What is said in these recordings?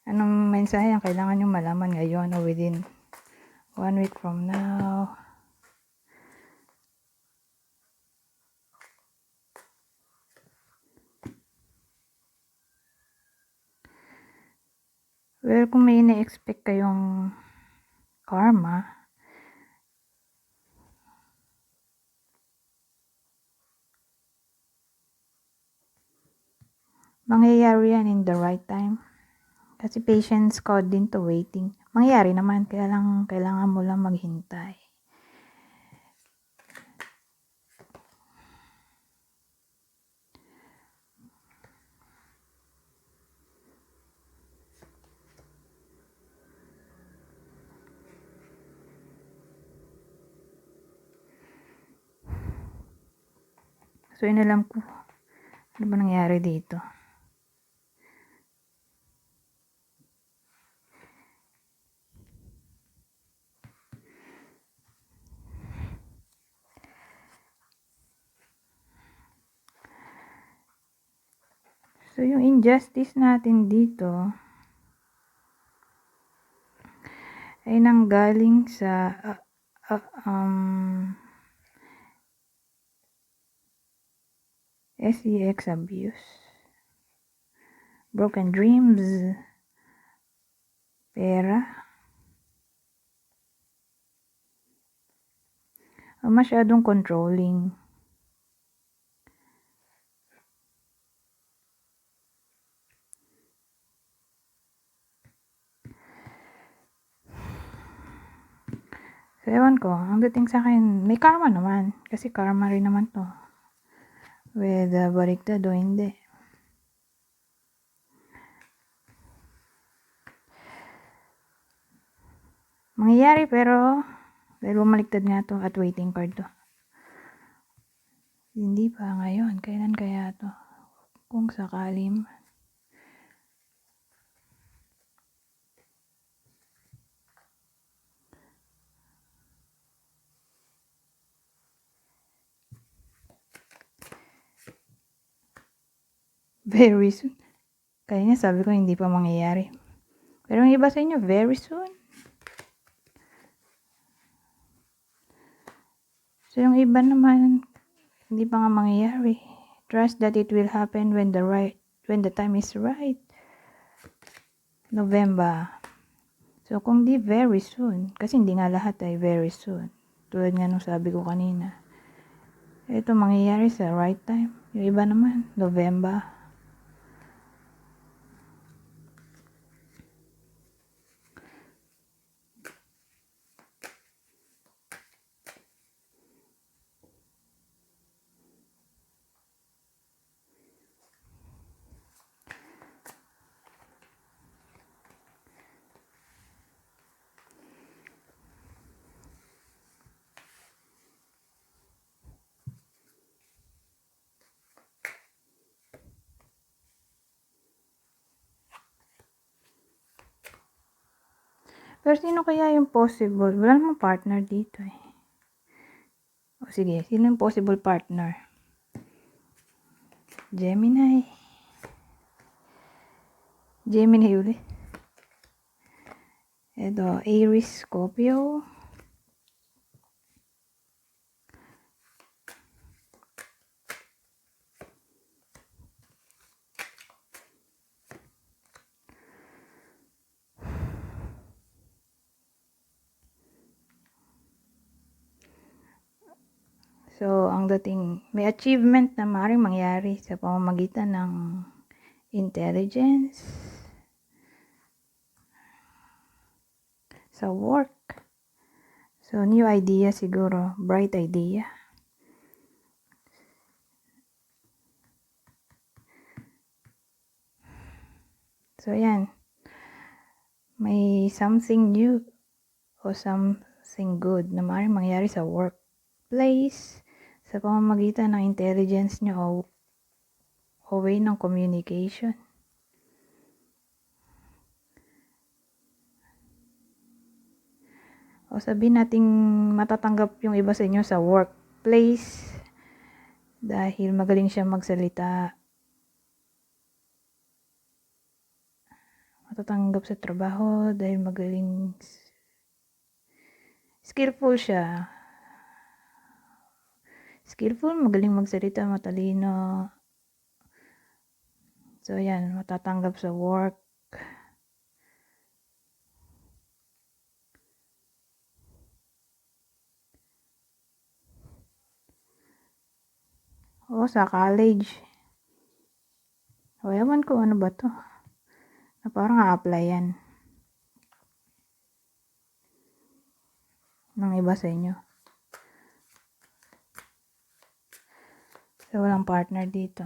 Anong mensahe ang kailangan nyo malaman ngayon o within 1 week from now? Well, kung may ina-expect kayong karma, mangyayari yan in the right time. Kasi patience code din to, waiting. Mangyayari naman, kaya lang kailangan mo lang maghintay. So, inalam ko, ano ba nangyari dito? So, yung injustice natin dito ay nanggaling sa sex abuse, broken dreams, pera, masyadong controlling. So, ewan ko, ang dating sa akin, may karma naman. Kasi karma rin naman to. Whether baliktad o hindi. Mangyayari pero, dahil bumaliktad nga to at waiting card to. Hindi pa ngayon. Kailan kaya to? Kung sakali man. Very soon. Kaya nga sabi ko hindi pa mangyayari. Pero yung iba sa inyo, very soon. So yung iba naman, hindi pa nga mangyayari. Trust that it will happen when the time is right. November. So kung di very soon, kasi hindi nga lahat ay very soon. Tulad nga nung sabi ko kanina. Ito mangyayari sa right time. Yung iba naman, November. Pero sino kaya yung possible? Wala namang partner dito eh. O sige, sino yung possible partner? Gemini. Gemini ulit. Ito, Aries, Scorpio. So, ang dating, may achievement na maaaring mangyari sa pamamagitan ng intelligence, sa work. So, new idea siguro, bright idea. So, yan. May something new o something good na maaaring mangyari sa workplace sa pamamagitan ng intelligence nyo o way ng communication. O sabihin nating matatanggap yung iba sa inyo sa workplace dahil magaling siya magsalita. matatanggap sa trabaho dahil magaling, skillful siya. Skillful, magaling magsalita, matalino. So, yan, matatanggap sa work. O, sa college. O, ewan ko, ano ba to? Na parang a-apply yan. Ng iba sa inyo. So, walang partner dito.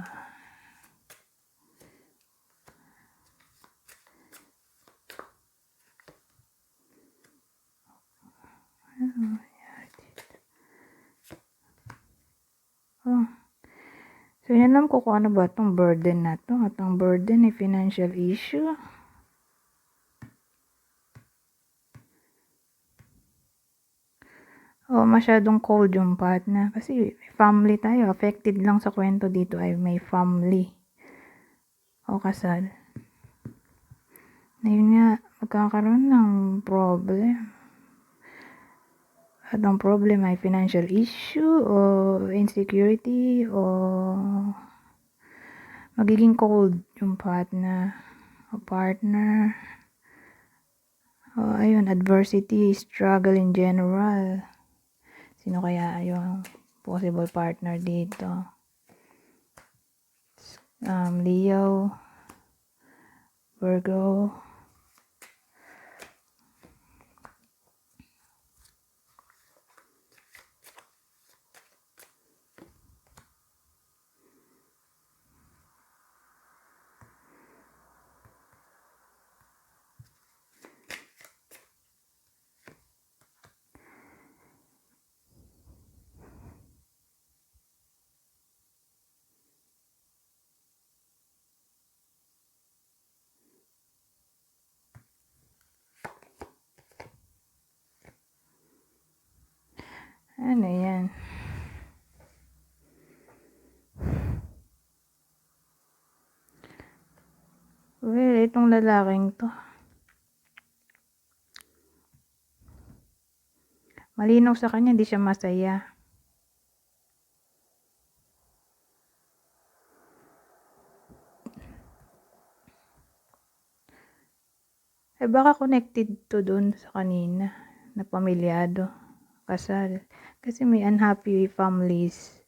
Oh. So, inalam ko kung ano ba itong burden na to. At ang burden ay financial issue. Oh, masyadong cold yung partner. Kasi family tayo. Affected lang sa kwento dito ay may family. O kasal. Na yun nga, magkakaroon ng problem. At ang problem ay financial issue o insecurity o magiging cold yung partner. O ayun, adversity, struggle in general. Sino kaya yung possible partner dito? Leo, Virgo. Ano yan? Well, itong lalaking to. Malinaw sa kanya, hindi siya masaya. Eh baka connected to dun sa kanina na pamilyado, kasal. Kasi may unhappy families.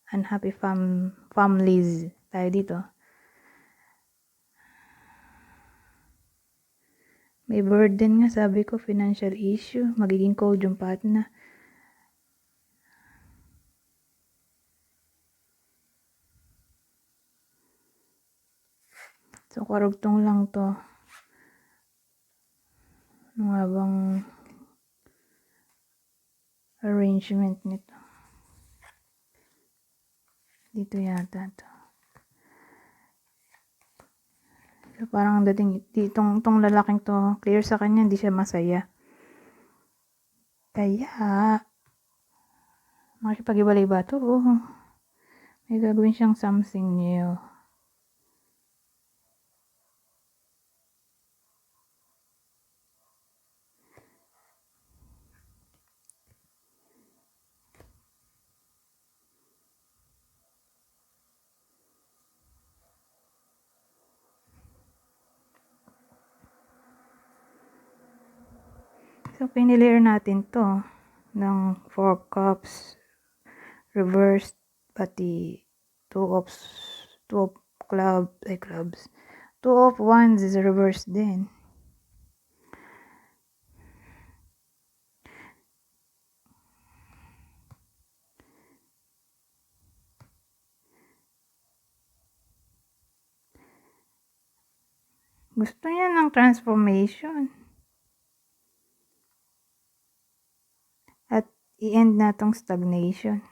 Unhappy families tayo dito. May burden nga, sabi ko, financial issue. Magiging cold yung partner. So, karugtong lang to. Ano nga bang arrangement nito? Dito yata to. So, parang dating, itong lalaking to, clear sa kanya, hindi siya masaya. Kaya, makikipag-iwalay ba to? May gagawin siyang something new. So, pinilir natin to ng 4 cups reversed, pati 2 of clubs. 2 of wands is reversed din. Gusto niya ng transformation. At i-end na tong stagnation.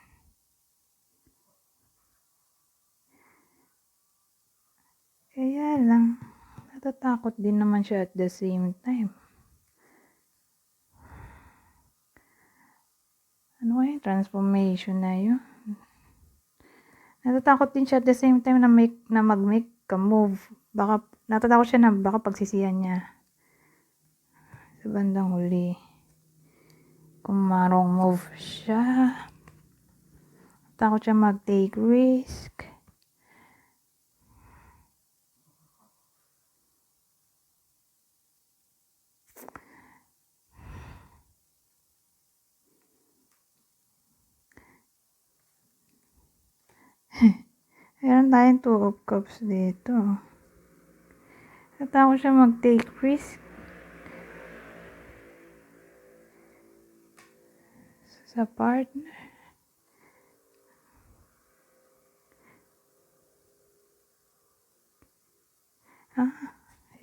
Kaya lang, natatakot din naman siya at the same time. Ano kaya yung transformation na yun? Natatakot din siya at the same time na mag-make a move Baka, natatakot siya na baka pagsisihan niya. Sa bandang huli. Kung marong move siya. Takot siya mag-take risk. Meron tayong 2 of cups dito. Natakot siya mag-take risk. Sa partner.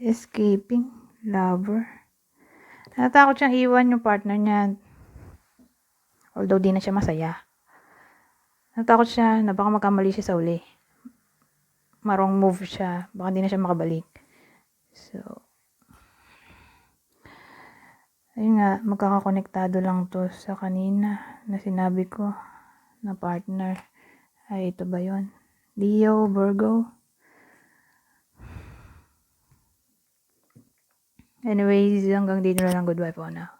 Escaping lover. Natakot siyang iwan yung partner niya. Although di na siya masaya. Natakot siya na baka magkamali siya sa uli. Marong move siya. Baka di na siya makabalik. So, ayun nga, magkakakonektado lang to sa kanina na sinabi ko na partner. Ay, ito ba yun? Leo, Virgo. Anyways, hanggang dito na lang. Goodbye po now.